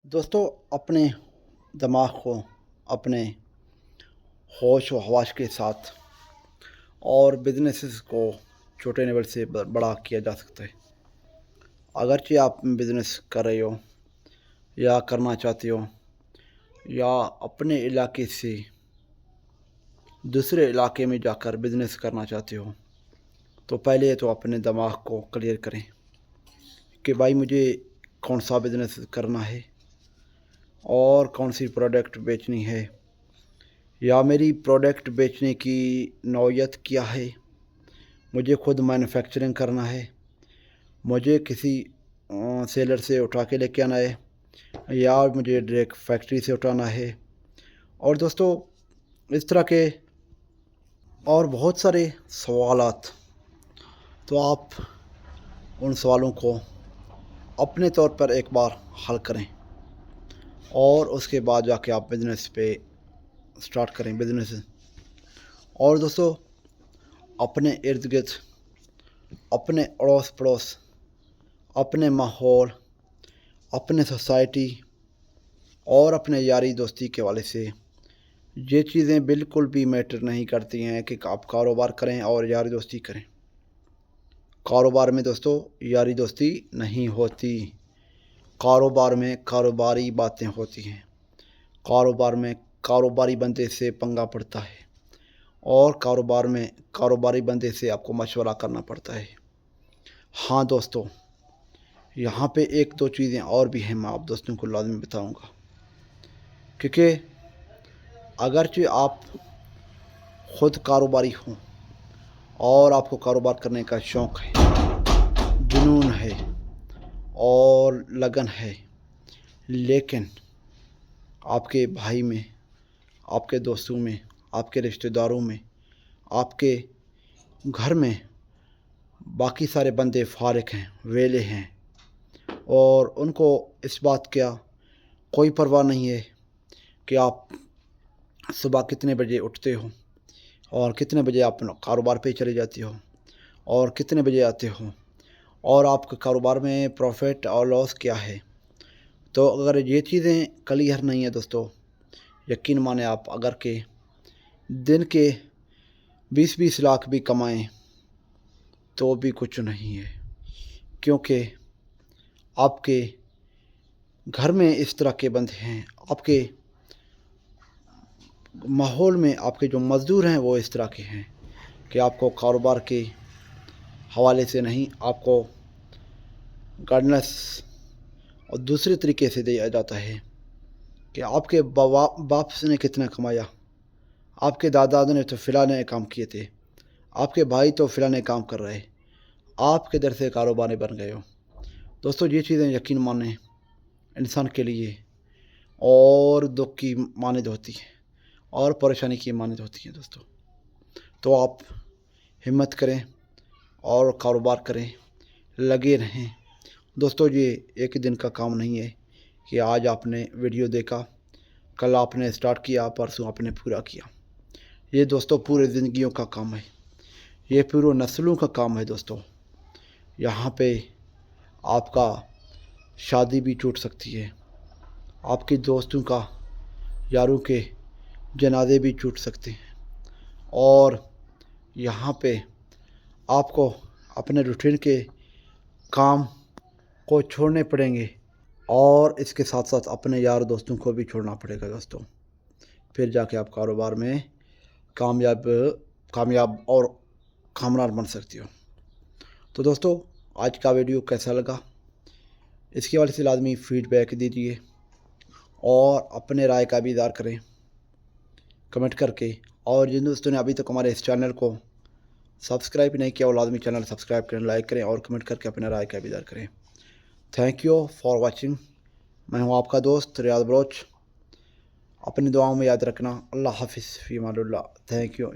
دوستو اپنے دماغ کو اپنے ہوش و حواس کے ساتھ اور بزنسز کو چھوٹے لیول سے بڑا کیا جا سکتا ہے۔ اگرچہ آپ بزنس کر رہے ہو یا کرنا چاہتے ہو یا اپنے علاقے سے دوسرے علاقے میں جا کر بزنس کرنا چاہتے ہو، تو پہلے تو اپنے دماغ کو کلیئر کریں کہ بھائی مجھے کون سا بزنس کرنا ہے اور کون سی پروڈکٹ بیچنی ہے، یا میری پروڈکٹ بیچنے کی نوعیت کیا ہے، مجھے خود مینوفیکچرنگ کرنا ہے، مجھے کسی سیلر سے اٹھا کے لے کے آنا ہے، یا مجھے ڈائریکٹ فیکٹری سے اٹھانا ہے۔ اور دوستو اس طرح کے اور بہت سارے سوالات، تو آپ ان سوالوں کو اپنے طور پر ایک بار حل کریں اور اس کے بعد جا کے آپ بزنس پہ سٹارٹ کریں بزنس۔ اور دوستو اپنے ارد گرد، اپنے اڑوس پڑوس، اپنے ماحول، اپنے سوسائٹی اور اپنے یاری دوستی کے حوالے سے یہ چیزیں بالکل بھی میٹر نہیں کرتی ہیں کہ آپ کاروبار کریں اور یاری دوستی کریں۔ کاروبار میں دوستو یاری دوستی نہیں ہوتی، کاروبار میں کاروباری باتیں ہوتی ہیں، کاروبار میں کاروباری بندے سے پنگا پڑتا ہے، اور کاروبار میں کاروباری بندے سے آپ کو مشورہ کرنا پڑتا ہے۔ ہاں دوستو، یہاں پہ ایک دو چیزیں اور بھی ہیں، میں آپ دوستوں کو لازمی بتاؤں گا، کیونکہ اگرچہ آپ خود کاروباری ہوں اور آپ کو کاروبار کرنے کا شوق ہے، جنون ہے اور لگن ہے، لیکن آپ کے بھائی میں، آپ کے دوستوں میں، آپ کے رشتہ داروں میں، آپ کے گھر میں باقی سارے بندے فارغ ہیں، ویلے ہیں، اور ان کو اس بات کا کوئی پرواہ نہیں ہے کہ آپ صبح کتنے بجے اٹھتے ہو اور کتنے بجے آپ کاروبار پہ چلے جاتے ہو اور کتنے بجے آتے ہو، اور آپ کے کاروبار میں پروفٹ اور لاس کیا ہے۔ تو اگر یہ چیزیں کلیئر نہیں ہیں دوستو، یقین مانیں آپ اگر کہ دن کے 20 لاکھ بھی کمائیں تو بھی کچھ نہیں ہے، کیونکہ آپ کے گھر میں اس طرح کے بندے ہیں، آپ کے ماحول میں آپ کے جو مزدور ہیں وہ اس طرح کے ہیں کہ آپ کو کاروبار کے حوالے سے نہیں، آپ کو گائیڈنس اور دوسرے طریقے سے دیا جاتا ہے کہ آپ کے باپ نے کتنا کمایا، آپ کے دادا نے تو فلاں کام کیے تھے، آپ کے بھائی تو فلاں کام کر رہے، آپ کے در سے کاروبار بن گئے ہو۔ دوستو یہ چیزیں یقین مانیں انسان کے لیے اور دکھ کی مانند ہوتی ہیں اور پریشانی کی مانند ہوتی ہیں دوستو۔ تو آپ ہمت کریں اور کاروبار کریں، لگے رہیں دوستو۔ یہ ایک دن کا کام نہیں ہے کہ آج آپ نے ویڈیو دیکھا، کل آپ نے سٹارٹ کیا، پرسوں آپ نے پورا کیا۔ یہ دوستو پورے زندگیوں کا کام ہے، یہ پورے نسلوں کا کام ہے دوستو۔ یہاں پہ آپ کا شادی بھی ٹوٹ سکتی ہے، آپ کے دوستوں کا، یاروں کے جنازے بھی ٹوٹ سکتے ہیں، اور یہاں پہ آپ کو اپنے روٹین کے کام کو چھوڑنے پڑیں گے، اور اس کے ساتھ ساتھ اپنے یار دوستوں کو بھی چھوڑنا پڑے گا دوستوں، پھر جا کے آپ کاروبار میں کامیاب اور کامران بن سکتے ہو۔ تو دوستو آج کا ویڈیو کیسا لگا، اس کے حوالے سے لازمی فیڈ بیک دیجیے اور اپنے رائے کا بھی اظہار کریں کمنٹ کر کے، اور جن دوستوں نے ابھی تک ہمارے اس چینل کو سبسکرائب نہیں کیا وہ لازمی چینل سبسکرائب کریں، لائک کریں اور کمنٹ کر کے اپنے رائے کا بھی اظہار کریں۔ Thank you for watching. میں ہوں آپ کا دوست ریاض بلوچ، اپنی دعاؤں میں یاد رکھنا۔ اللہ حافظ، فی امان اللہ۔ Thank you.